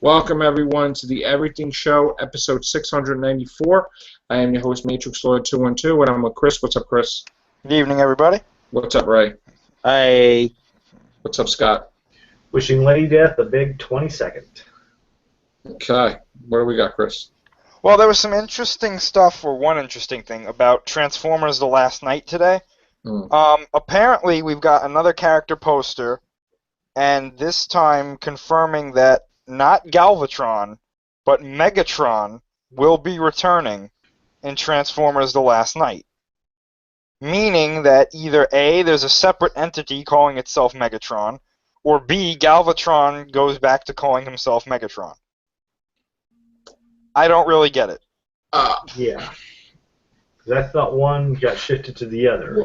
Welcome everyone to the Everything Show, episode 694. I am your host, Matrix Lord 212, and I'm with Chris. What's up, Chris? Good evening, everybody. What's up, Ray? Hey. What's up, Scott? Wishing Lady Death a big 22nd. Okay, what do we got, Chris? Well, there was some interesting stuff, or one interesting thing, about Transformers: The Last Night today. Apparently, we've got another character poster, and this time confirming that not Galvatron, but Megatron will be returning in Transformers: The Last Night. Meaning that either A, there's a separate entity calling itself Megatron, or B, Galvatron goes back to calling himself Megatron. I don't really get it. Yeah. Because I thought one got shifted to the other.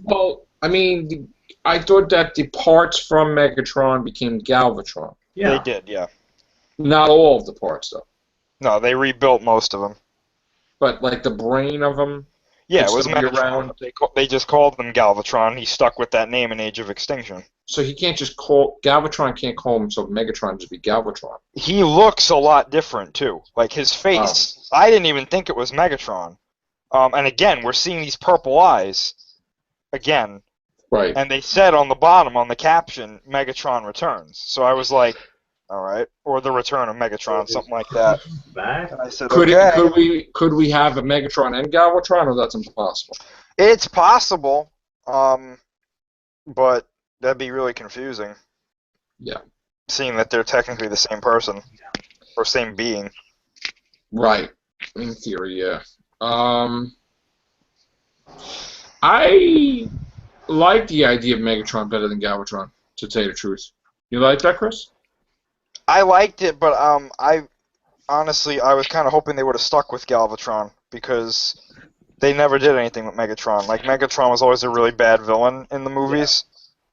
Well, I mean, I thought that the parts from Megatron became Galvatron. Yeah. They did, yeah. Not all of the parts, though. No, they rebuilt most of them. But, like, the brain of them? Yeah, it was still be Megatron. They just called them Galvatron. He stuck with that name in Age of Extinction. So he can't just call... Galvatron can't call himself Megatron, just be Galvatron. He looks a lot different, too. Like, his face, I didn't even think it was Megatron. And again, we're seeing these purple eyes again. Right. And they said on the bottom, on the caption, Megatron returns. So I was like, all right. Or the return of Megatron, something like that. Back? And I said, Could okay. could we have a Megatron and Galvatron, or that's impossible? It's possible, but that'd be really confusing. Yeah. Seeing that they're technically the same person, or same being. Right. In theory, yeah. I like the idea of Megatron better than Galvatron, to tell you the truth. You like that, Chris? I liked it, but I honestly was kind of hoping they would have stuck with Galvatron because they never did anything with Megatron. Like Megatron was always a really bad villain in the movies.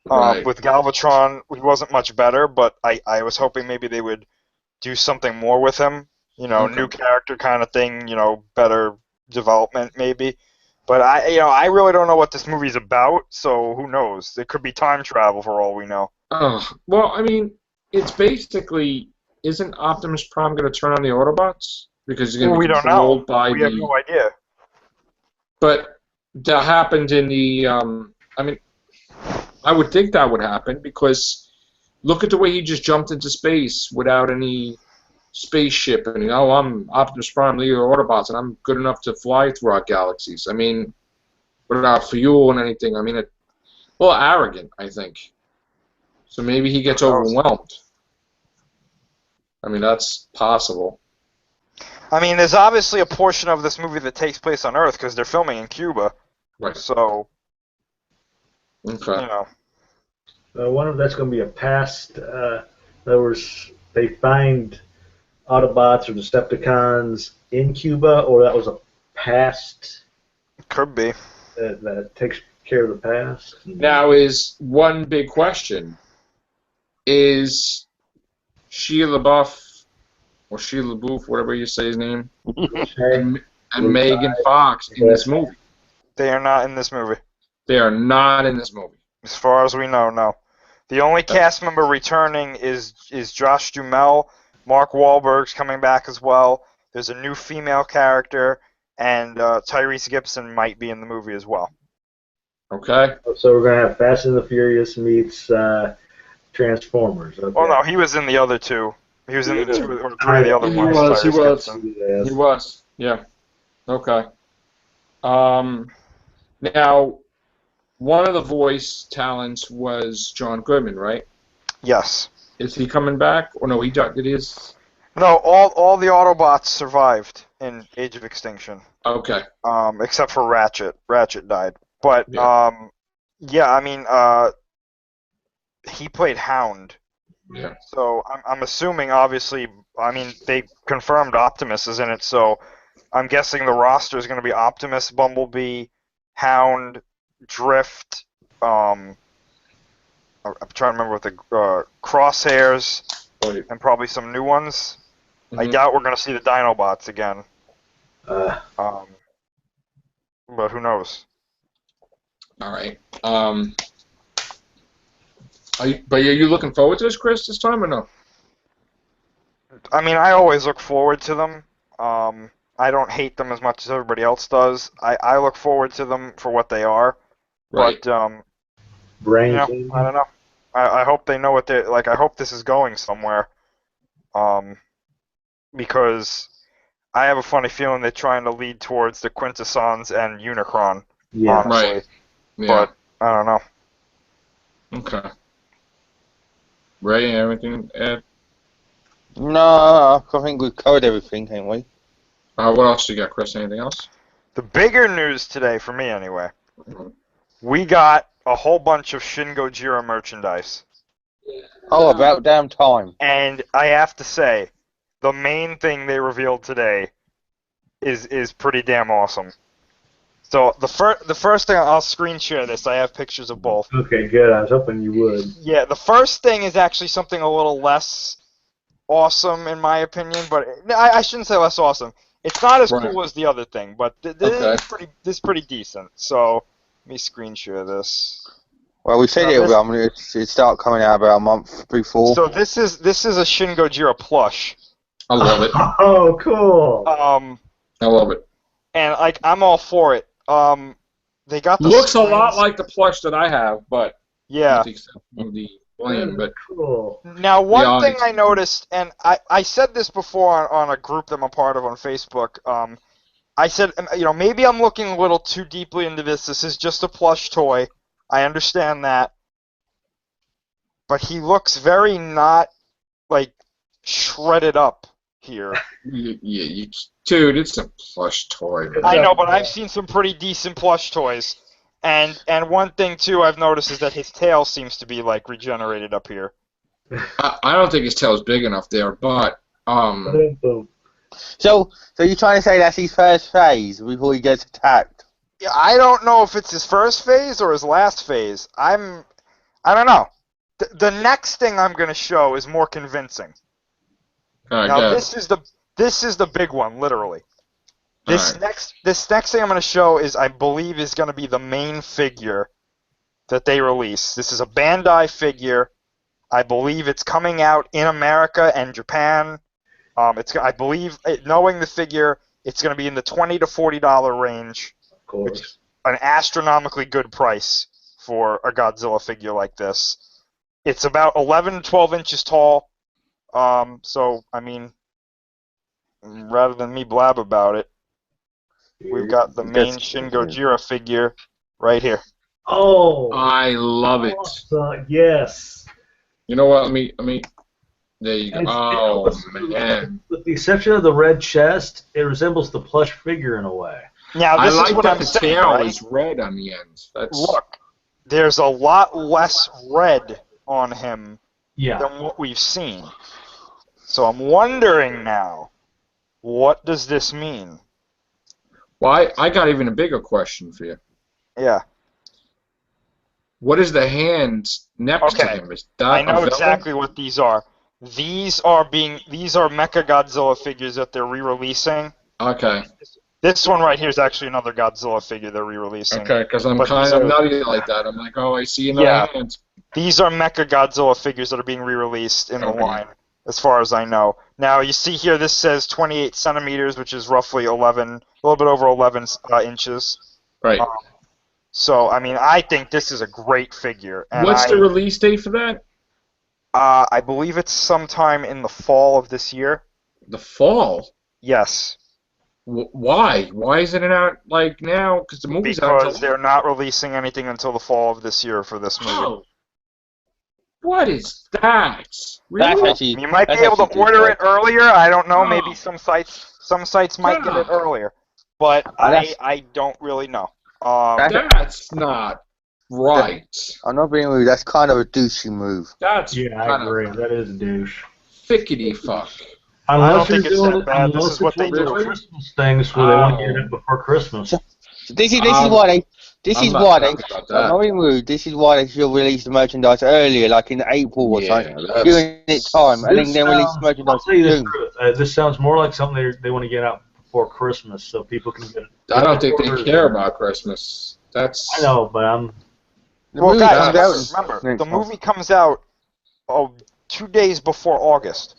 Right. With Galvatron, he wasn't much better, but I was hoping maybe they would do something more with him. You know, Okay. new character kind of thing. You know, better development maybe. But I really don't know what this movie's about. So who knows? It could be time travel for all we know. Well, I mean, it's basically, isn't Optimus Prime going to turn on the Autobots? Because he's going to We be don't know. controlled by We have no idea. But that happened in the, I mean, I would think that would happen because look at the way he just jumped into space without any spaceship and, I'm Optimus Prime, leader of Autobots, and I'm good enough to fly throughout galaxies. I mean, without fuel and anything. I mean, a little arrogant, I think. So maybe he gets overwhelmed. I mean, that's possible. I mean, there's obviously a portion of this movie that takes place on Earth because they're filming in Cuba. Right. So, Okay. One of that's going to be a past. In other words, they find Autobots or Decepticons in Cuba, or that was a past Could be. that takes care of the past. Now is one big question. Is Shia LaBeouf, or Shia LaBeouf, whatever you say his name, and Megan Fox in this movie? They are not in this movie. They are not in this movie. As far as we know, no. The only cast member returning is Josh Duhamel. Mark Wahlberg's coming back as well. There's a new female character, and Tyrese Gibson might be in the movie as well. Okay. So we're going to have Fast and the Furious meets Transformers. Okay. Well, no, he was in the other two. He was in the 2 or 3 of the other He ones. was, he Tyrese was. Gibson. Yes. He was. Yeah. Okay. Now, one of the voice talents was John Goodman, right? Yes. Is he coming back? Or no, he did his... No, all the Autobots survived in Age of Extinction. Okay. Except for Ratchet. Ratchet died. But Yeah. I mean, he played Hound. Yeah. So I'm assuming, obviously, I mean, they confirmed Optimus is in it, so I'm guessing the roster is going to be Optimus, Bumblebee, Hound, Drift. I'm trying to remember what the Crosshairs, Right. and probably some new ones. I Mhm. doubt we're going to see the Dinobots again. Uh, But who knows? All right. Are you looking forward to this, Chris, this time or no? I mean, I always look forward to them. I don't hate them as much as everybody else does. I look forward to them for what they are. Right. But Brain I don't know. I hope they know what they like. I hope this is going somewhere. Because I have a funny feeling they're trying to lead towards the Quintessons and Unicron. Yeah. Honestly, Right. Yeah. but I don't know. Okay. Ray, everything, Ed? No, I think we've covered everything, haven't we? What else you got, Chris? Anything else? The bigger news today, for me anyway, we got a whole bunch of Shin Gojira merchandise. Oh, about damn time. And I have to say, the main thing they revealed today is pretty damn awesome. So the first thing, I'll screen share this. I have pictures of both. Okay, good. I was hoping you would. Yeah, the first thing is actually something a little less awesome in my opinion, but I shouldn't say less awesome. It's not as cool as the other thing, but this is pretty decent. So let me screen share this. Well, we said it'd start coming out about a month before. So this is a Shin Gojira plush. I love it. Oh, cool. I love it. And like I'm all for it. They got the looks screens. a lot like the plush that I have, but yeah, with the exception of the blame. But cool. Now one thing I noticed, and I said this before on a group that I'm a part of on Facebook. I said, maybe I'm looking a little too deeply into this. This is just a plush toy. I understand that, but he looks very not like shredded up here. Yeah, dude, it's a plush toy. Man. I know, but I've seen some pretty decent plush toys, and one thing too I've noticed is that his tail seems to be like regenerated up here. I don't think his tail's big enough there, but So you're trying to say that's his first phase before he gets attacked? Yeah, I don't know if it's his first phase or his last phase. I don't know. The next thing I'm going to show is more convincing. Now this is the big one, literally. This next thing I'm going to show is, I believe, is going to be the main figure that they release. This is a Bandai figure. I believe it's coming out in America and Japan. I believe, knowing the figure, it's going to be in the $20 to $40 range. Of course. Which is an astronomically good price for a Godzilla figure like this. It's about 11 to 12 inches tall. So, I mean, rather than me blab about it, we've got the main Shin Gojira figure right here. Oh, I love it. Yes. You know what? Let me. There you go. Oh man. With the exception of the red chest, it resembles the plush figure in a way. Now, this I like is what that I'm the saying, tail right? is red on the end. Look, there's a lot less red on him Yeah. than what we've seen. So I'm wondering now, what does this mean? Well, I got even a bigger question for you. Yeah. What is the hand next to him? Is that I know a exactly what these are. These are Mecha Godzilla figures that they're re-releasing. Okay. This one right here is actually another Godzilla figure they're re-releasing. Okay, because I'm kind of nutty like that. I'm like, oh, I see another hand. These are Mecha Godzilla figures that are being re-released in the line, as far as I know. Now, you see here, this says 28 centimeters, which is roughly 11, a little bit over 11 inches. Right. So, I mean, I think this is a great figure. And what's the release date for that? I believe it's sometime in the fall of this year. The fall? Yes. Why? Why isn't it out like now? Because the movie's out. Because they're not releasing anything until the fall of this year for this movie. Oh. What is that? Really? You might be able to order it earlier. I don't know. Maybe some sites might get it earlier, but I don't really know. That's not right. I'm not being rude. That's kind of a douchey move. That's I agree. That is a douche. Fickety fuck. Unless I don't think it's that bad. This is what they do. Christmas things where they want to get it before Christmas. This is why they. I'm not being rude. This is why they should release the merchandise earlier, like in April or something, during its time, and then release the merchandise I'll tell you soon. the truth. This sounds more like something they want to get out before Christmas, so people can get it. I don't think they care about Christmas. I know, but I'm. Well, guys, remember, the movie comes out 2 days before August.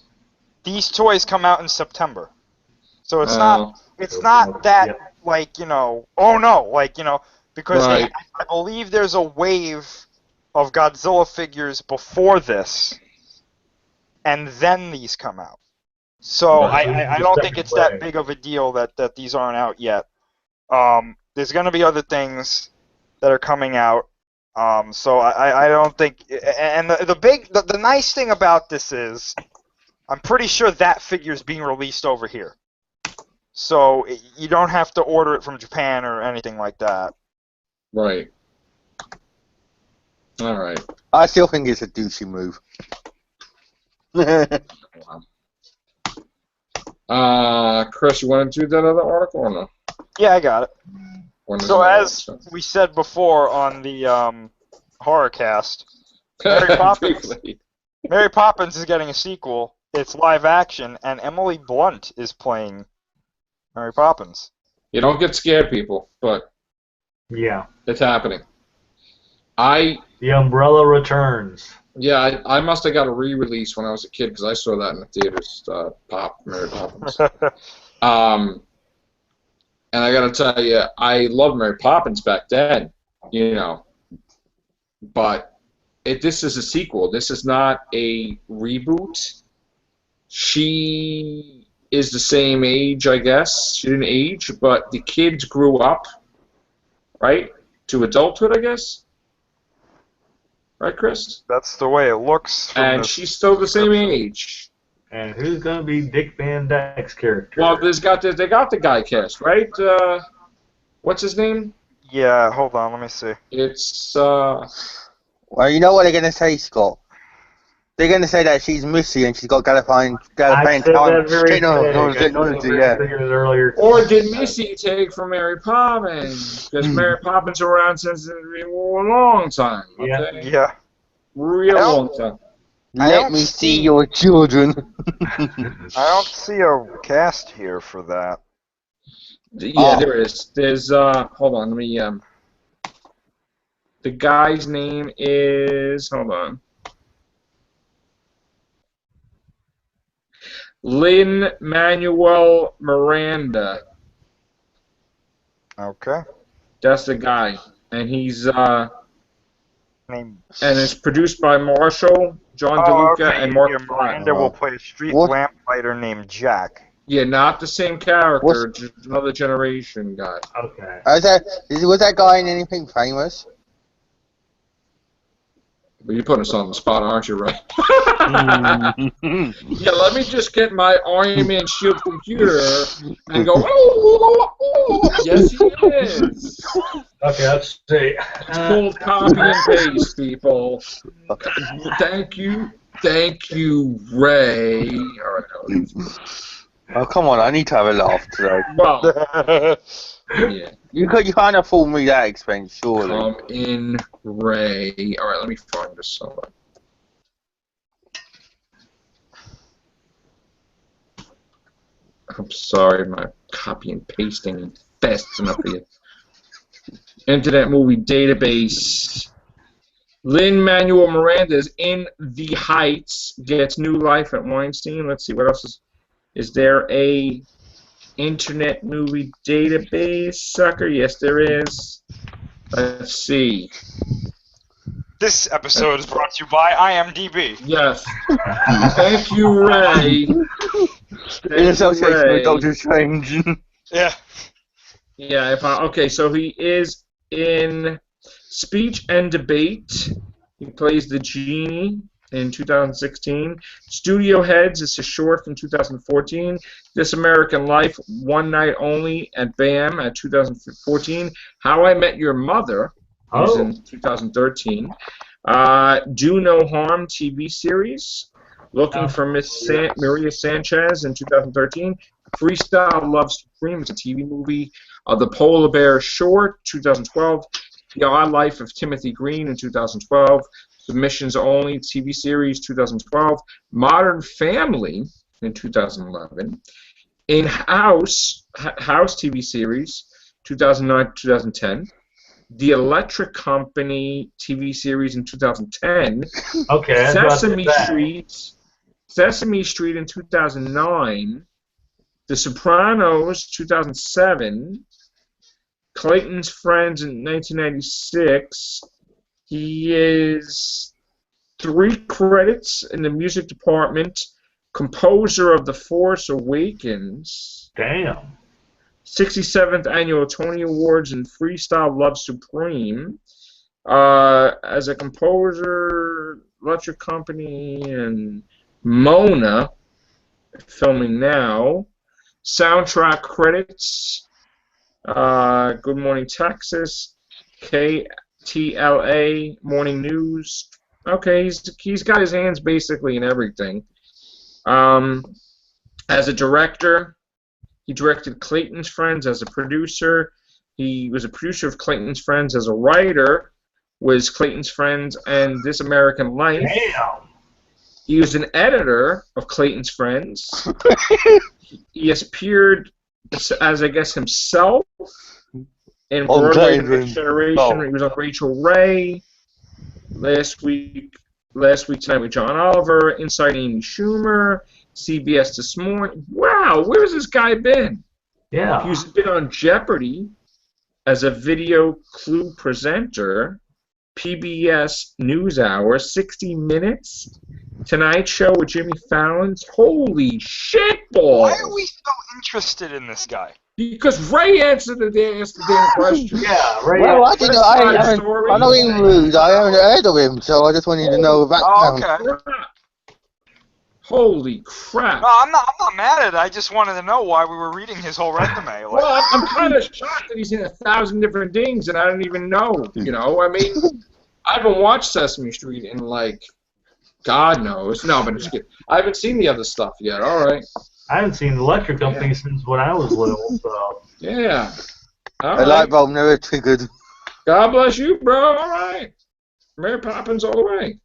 these toys come out in September, so it's not that like oh no, like because Right. I believe there's a wave of Godzilla figures before this, and then these come out. So I don't think it's that big of a deal that these aren't out yet. There's going to be other things that are coming out. So I don't think, and the nice thing about this is, I'm pretty sure that figure is being released over here. So you don't have to order it from Japan or anything like that. Right. All right. I still think it's a douchey move. Chris, you want to do that other article or no? Yeah, I got it. So as we said before on the horror cast, Mary Poppins is getting a sequel. It's live action, and Emily Blunt is playing Mary Poppins. You don't get scared, people, but yeah, it's happening. The Umbrella returns. Yeah, I must have got a re-release when I was a kid because I saw that in the theaters. Mary Poppins. And I gotta tell you, I loved Mary Poppins back then, but this is a sequel. This is not a reboot. She is the same age, I guess. She didn't age, but the kids grew up, right, to adulthood, I guess. Right, Chris? That's the way it looks. And she's still the same age. And who's going to be Dick Van Dyke's character? Well, they got the guy cast, right? What's his name? Yeah, hold on, let me see. It's, Well, you know what they're going to say, Scott? They're going to say that she's Missy and she's got Gallopine I said that very earlier. Or did Missy take from Mary Poppins? Because Mary Poppins are around since a long time. Okay? Yeah. Real long time. Let me see your children. I don't see a cast here for that. Yeah, there is. There's, hold on, let me, the guy's name is, hold on. Lin-Manuel Miranda. Okay. That's the guy. And he's, and it's produced by Marshall, John DeLuca, and Mark Miranda will play a street lamplighter named Jack. Yeah, not the same character, just another generation guy. Okay. Was that guy in anything famous? Well, you're putting us on the spot, aren't you, right? Yeah, let me just get my Iron Man Shield computer and go, yes, he is. Okay, let's see. It's called copy and paste, people. Thank you, Ray. All right. Oh, come on, I need to have a laugh today. Well, yeah. You can't afford me that expense, surely. Come in, Ray. All right, let me find this somewhere. I'm sorry, my copy and pasting ain't fast enough for you. Internet Movie Database. Lin-Manuel Miranda is In the Heights, gets new life at Weinstein. Let's see, what else is there a Internet Movie Database, sucker? Yes, there is. Let's see. This episode is brought to you by IMDb. Yes. Thank you, Ray. In association with Doctor Strange. Yeah. Yeah, okay, so he is in Speech and Debate. He plays the genie in 2016. Studio Heads is a short from 2014. This American Life, One Night Only at BAM at 2014. How I Met Your Mother is in 2013. Do No Harm TV series. Looking for Miss Maria Sanchez in 2013. Freestyle Love Supreme is a TV movie. The Polar Bear Short, 2012. The Odd Life of Timothy Green in 2012. Submissions Only TV series, 2012. Modern Family in 2011. In-House TV series, 2009-2010. The Electric Company TV series in 2010. Okay. Sesame Street Sesame Street in 2009. The Sopranos 2007. Clayton's Friends in 1996. He is 3 credits in the music department. Composer of The Force Awakens. Damn. 67th Annual Tony Awards in Freestyle Love Supreme. As a composer, Electric Company, and Mona, filming now. Soundtrack credits, Good Morning Texas, KTLA, Morning News. Okay, he's got his hands basically in everything. As a director, he directed Clayton's Friends. As a producer, he was a producer of Clayton's Friends. As a writer, was Clayton's Friends and This American Life. Damn. He was an editor of Clayton's Friends. He has appeared as, I guess, himself in Broadway Next Generation. He was on Rachel Ray. Last week tonight with John Oliver. Inside Amy Schumer. CBS This Morning. Wow, where's this guy been? Yeah. He's been on Jeopardy as a video clue presenter. PBS NewsHour, 60 Minutes, Tonight Show with Jimmy Fallon. Holy shit, ball! Why are we so interested in this guy? Because Ray answered the damn question. Yeah, Ray. Well, I didn't know. I know him rude. I haven't heard of him, so I just wanted to know the background. Oh, okay. Holy crap! No, I'm not mad at it. I just wanted to know why we were reading his whole resume. Like, Well, I'm kind of shocked that he's in 1,000 different things and I don't even know. You know, I mean, I haven't watched Sesame Street in like, God knows. No, but it's good. I haven't seen the other stuff yet. All right. I haven't seen the Electric Company since when I was little, so. Yeah. All The light bulb never triggered. God bless you, bro. All right. Mary Poppins all the way.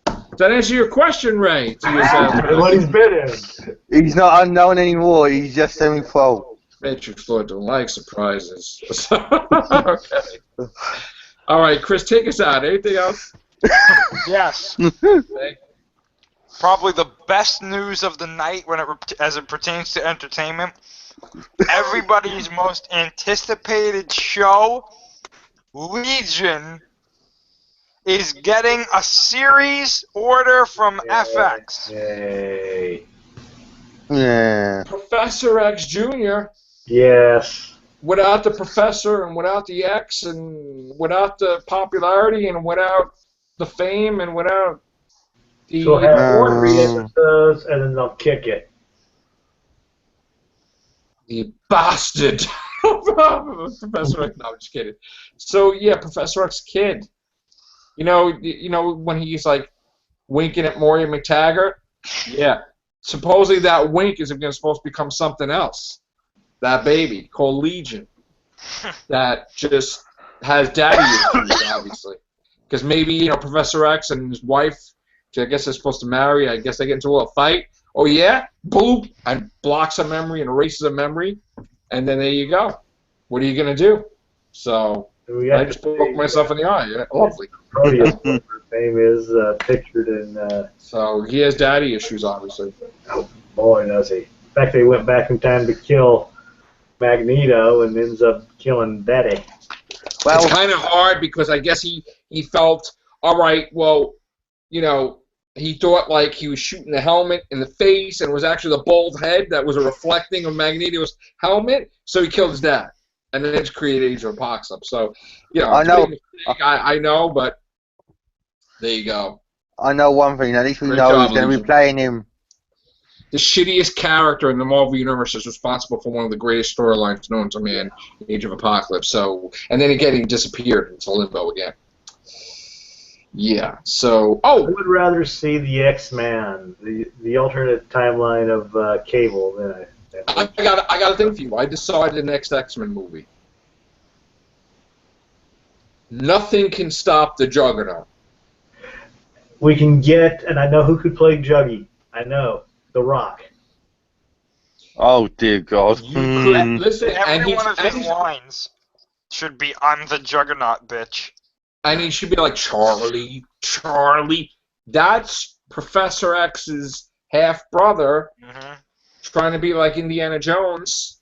Does that answer your question, Ray? What he's been in. He's not unknown anymore. He's just semi-pro. Matrix Lord don't like surprises. Okay. All right, Chris, take us out. Anything else? yes. Probably the best news of the night as it pertains to entertainment. Everybody's most anticipated show, Legion, is getting a series order from FX. Yay. Yeah. Professor X Jr. Yes. Without the Professor and without the X and without the popularity and without the fame and without the... So have 3 episodes and then they'll kick it. The bastard. Professor X. No, I'm just kidding. So, yeah, Professor X Kid. You know when he's like winking at Moria McTaggart? Yeah. Supposedly that wink is supposed to become something else. That baby called Legion. That just has daddy issues, obviously. Because maybe, Professor X and his wife, I guess they're supposed to marry, I guess they get into a little fight. Oh yeah? Boop! And blocks a memory and erases a memory. And then there you go. What are you going to do? So... I just poked myself in the eye. Yeah, lovely. His name is pictured in... So he has daddy issues, obviously. Oh, boy, does he. In fact, they went back in time to kill Magneto and ends up killing Betty. Well, it's kind of hard because I guess he felt, all right, well, he thought like he was shooting the helmet in the face and it was actually the bald head that was a reflecting of Magneto's helmet, so he killed his dad. And then it's created Age of Apocalypse. So, I know. I know, but there you go. I know one thing. At least we know he's going to be playing him. The shittiest character in the Marvel Universe is responsible for one of the greatest storylines known to man, Age of Apocalypse. So, and then again, he disappeared into limbo again. Yeah. So, I would rather see the X-Man, the alternate timeline of Cable than I got a thing for you. I decided the next X-Men movie. Nothing can stop the Juggernaut. We can get, and I know who could play Juggy. I know, The Rock. Oh dear God! You could listen. Every one of his lines should be "I'm the Juggernaut, bitch." And he should be like Charlie. That's Professor X's half-brother Mm-hmm. trying to be like Indiana Jones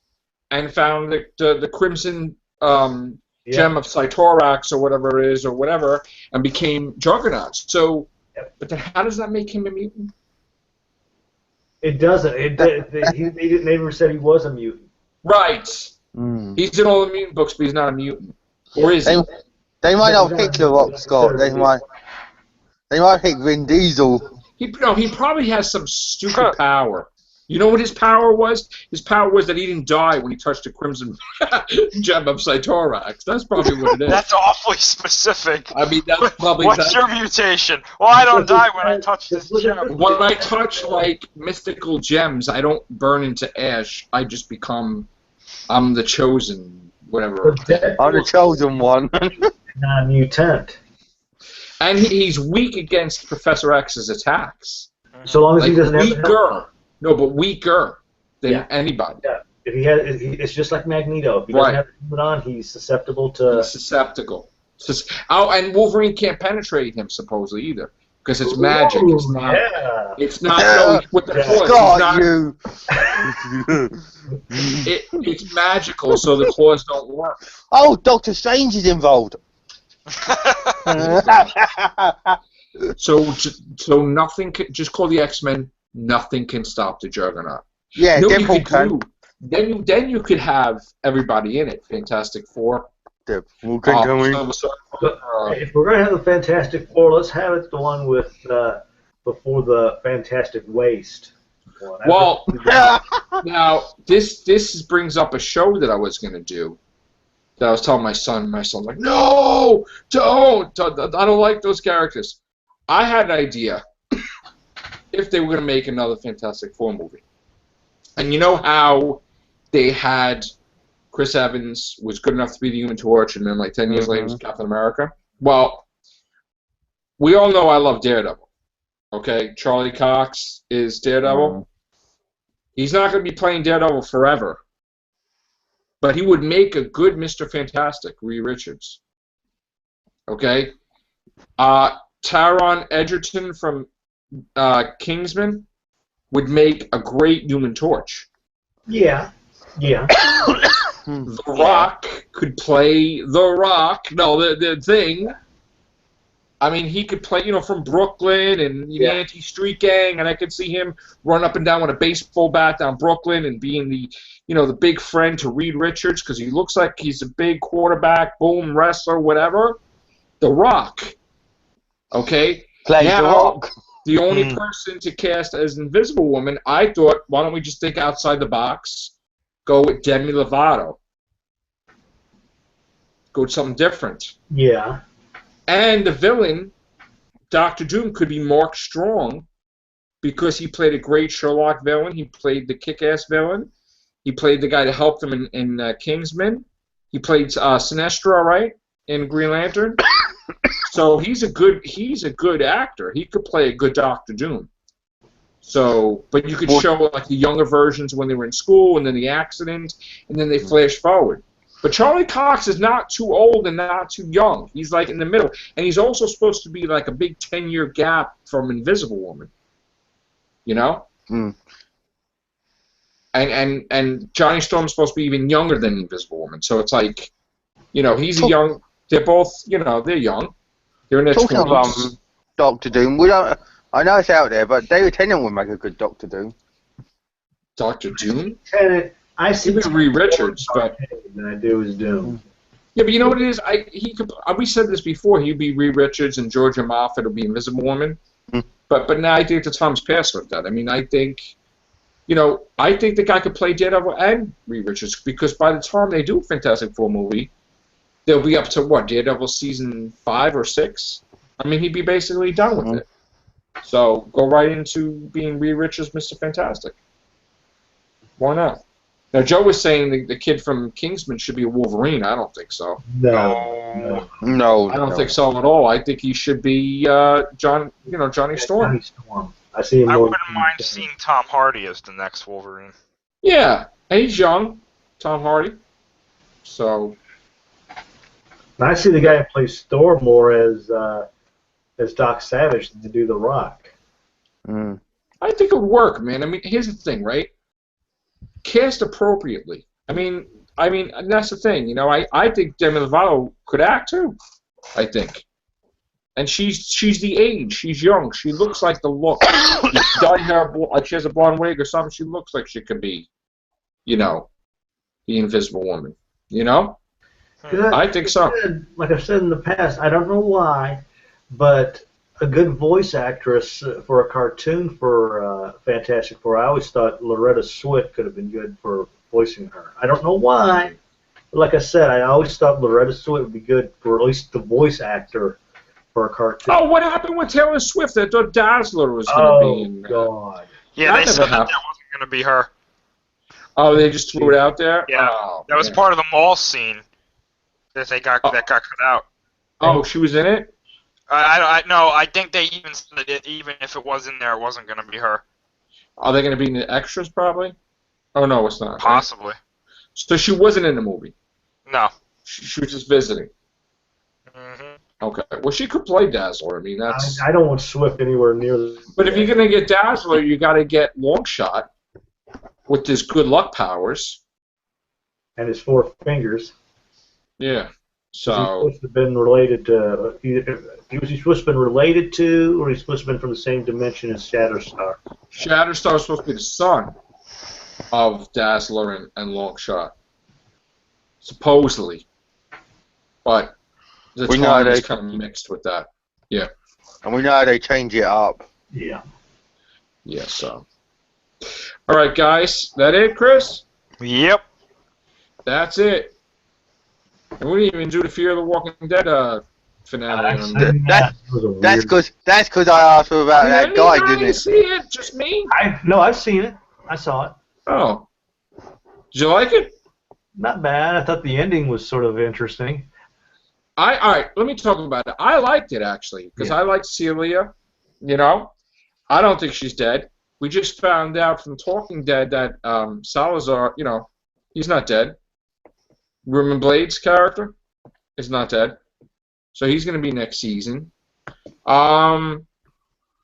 and found the Crimson Gem of Cytorax or whatever it is or whatever and became Juggernaut. So, but then how does that make him a mutant? It doesn't. They never said he was a mutant. Right. He's in all the mutant books, but he's not a mutant. Or is he? They might not pick The Rock, Scott. They might pick Vin Diesel. He probably has some stupid power. You know what his power was? His power was that he didn't die when he touched the Crimson Gem of Cytorax. That's probably what it is. That's awfully specific. I mean, that's probably... What's your mutation? Well, I don't die when I touch this gem. When I touch, like, mystical gems, I don't burn into ash. I just become... I'm the chosen, whatever. I'm the chosen one. Non-mutant. And he's weak against Professor X's attacks. So long as he doesn't have... Weaker. No, but weaker than anybody. Yeah. If he has, it's just like Magneto. If he doesn't have the helmet on, he's susceptible to... He's susceptible. And Wolverine can't penetrate him, supposedly, either. Because it's magic. It's not... Yeah. It's not... with the claws. It's magical, so the claws don't work. Oh, Doctor Strange is involved. So nothing can... Just call the X-Men... Nothing can stop the Juggernaut. Yeah, Deadpool can. Then you could have everybody in it. Fantastic Four. Deadpool can come in. If we're gonna have the Fantastic Four, let's have it the one with before the Fantastic Waste. Well, now this brings up a show that I was gonna do. That I was telling my son. My son's like, "No, don't! I don't like those characters." I had an idea. If they were going to make another Fantastic Four movie. And you know how they had Chris Evans was good enough to be the Human Torch, and then like 10 years later was Captain America? Well, we all know I love Daredevil. Okay? Charlie Cox is Daredevil. He's not going to be playing Daredevil forever. But he would make a good Mr. Fantastic, Reed Richards. Okay? Taron Egerton from Kingsman would make a great Human Torch. Yeah. The Rock could play The Rock. No, the Thing. I mean, he could play, from Brooklyn and Yankee Street Gang, and I could see him run up and down with a baseball bat down Brooklyn and being the big friend to Reed Richards because he looks like he's a big quarterback, boom, wrestler, whatever. The Rock. Okay? Play The Rock. The only person to cast as Invisible Woman, I thought, why don't we just think outside the box? Go with Demi Lovato. Go with something different. Yeah. And the villain, Dr. Doom, could be Mark Strong because he played a great Sherlock villain. He played the kick-ass villain. He played the guy that helped him in Kingsman. He played Sinestro, right, in Green Lantern. So he's a good actor. He could play a good Dr. Doom. So, but you could show like the younger versions when they were in school, and then the accident, and then they flash forward. But Charlie Cox is not too old and not too young. He's like in the middle, and he's also supposed to be like a big 10-year gap from Invisible Woman. And Johnny Storm's supposed to be even younger than Invisible Woman. So it's like, he's a young. They're both, they're young. They're in their 20s. Talking of Doctor Doom, I know it's out there, but David Tennant would make a good Doctor Doom. Doctor Doom? Tennant, I see Reed Richards, but than I do as Doom. Yeah, but you know what it is? We said this before. He'd be Reed Richards, and Georgia Moffat would be Invisible Woman. But now I think the time's passed with that. I mean, I think the guy could play Daredevil and Reed Richards because by the time they do a Fantastic Four movie, they'll be up to what, Daredevil season 5 or 6? I mean, he'd be basically done with it. So go right into being Reed Richards, Mr. Fantastic. Why not? Now Joe was saying the kid from Kingsman should be a Wolverine. I don't think so. No. I don't think so at all. I think he should be Johnny Storm. Johnny Storm. I see him. I wouldn't mind seeing Tom Hardy as the next Wolverine. Yeah, and he's young, Tom Hardy. So. I see the guy who plays Thor more as Doc Savage than to do The Rock. I think it would work, man. I mean, here's the thing, right? Cast appropriately. I mean, and that's the thing. You know, I think Demi Lovato could act too. I think, and she's the age. She's young. She looks like the look. She's done her like she has a blonde wig or something. She looks like she could be, you know, the Invisible Woman. You know, I think so. Like I've said in the past, I don't know why, but a good voice actress for a cartoon for Fantastic Four, I always thought Loretta Swit could have been good for voicing her. I don't know why. But like I said, I always thought Loretta Swit would be good for at least the voice actor for a cartoon. Oh, what happened with Taylor Swift? I thought Dazzler was going to be in. God. Yeah, they said that wasn't going to be her. Oh, they just threw it out there? Yeah, that was part of the mall scene that got cut out. Oh, she was in it? No, I think they even said that even if it was in there, it wasn't going to be her. Are they going to be in the extras, probably? Oh, no, it's not. Possibly. Right? So she wasn't in the movie? No. She was just visiting? Okay. Well, she could play Dazzler. I mean, that's... I don't want Swift anywhere near... But if you're going to get Dazzler, you got to get Longshot with his good luck powers. And his 4 fingers. Yeah. So... He's supposed to have been related to... Was he supposed to have been related to, or he's supposed to have been from the same dimension as Shatterstar? Shatterstar was supposed to be the son of Dazzler and Longshot. Supposedly. But the time is kind of mixed with that. Yeah. And we know how they change it up. Yeah. Yeah, so. All right, guys. That it, Chris? Yep. That's it. And we didn't even do the Fear of the Walking Dead finale. That's because I asked her about that guy, didn't it? See it? Just me? No, I've seen it. I saw it. Oh. Did you like it? Not bad. I thought the ending was sort of interesting. All right, let me talk about it. I liked it, actually, because I like Celia, you know. I don't think she's dead. We just found out from Talking Dead that Salazar, you know, he's not dead. Roman Blade's character is not dead. So he's going to be next season. And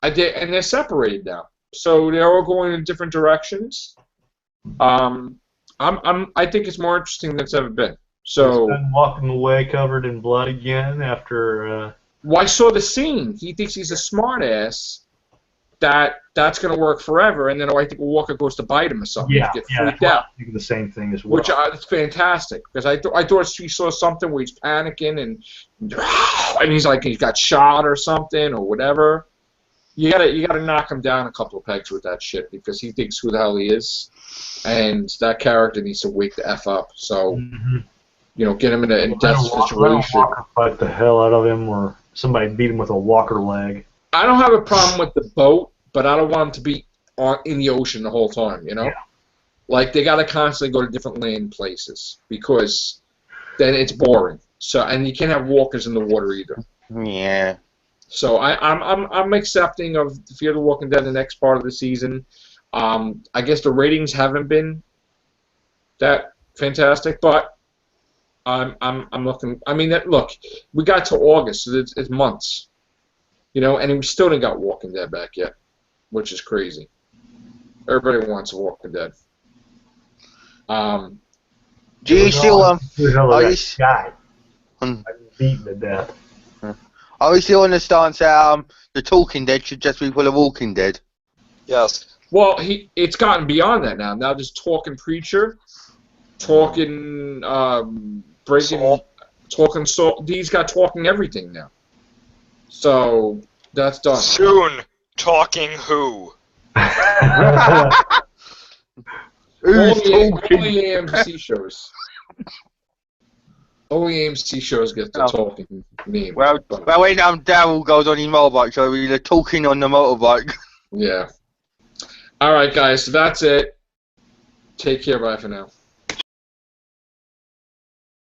they're separated now. So they're all going in different directions. I think it's more interesting than it's ever been. So walking away covered in blood again after. Well, I saw the scene. He thinks he's a smartass. That's going to work forever, and then I think Walker goes to bite him or something. Yeah, Get freaked out. I think the same thing as well. Which it's fantastic because I thought she saw something where he's panicking and he's like he's got shot or something or whatever. You gotta knock him down a couple of pegs with that shit because he thinks who the hell he is, and that character needs to wake the f up. So you know, get him in a death situation. Walker fight the hell out of him, or somebody beat him with a walker leg. I don't have a problem with the boat, but I don't want him to be in the ocean the whole time, you know? Yeah. Like, they got to constantly go to different land places because then it's boring. So, and you can't have walkers in the water either. Yeah. So I'm accepting of Fear the Walking Dead the next part of the season. I guess the ratings haven't been that fantastic, but I'm looking. I mean, look, we got to August, so it's months. You know, and we still didn't got Walking Dead back yet, which is crazy. Everybody wants Walking Dead. Do you still guy beaten to death? Are we still on the stance that the Talking Dead should just be full of Walking Dead? Yes. Well, it's gotten beyond that now. Now there's talking preacher, talking breaking, Saul. Talking Saul. He's got talking everything now. So that's done. Soon, talking who? Only AMC shows. Only AMC shows get the talking name. Well, when Daryl goes on his motorbike, so we're talking on the motorbike. Yeah. All right, guys. So that's it. Take care. Bye for now.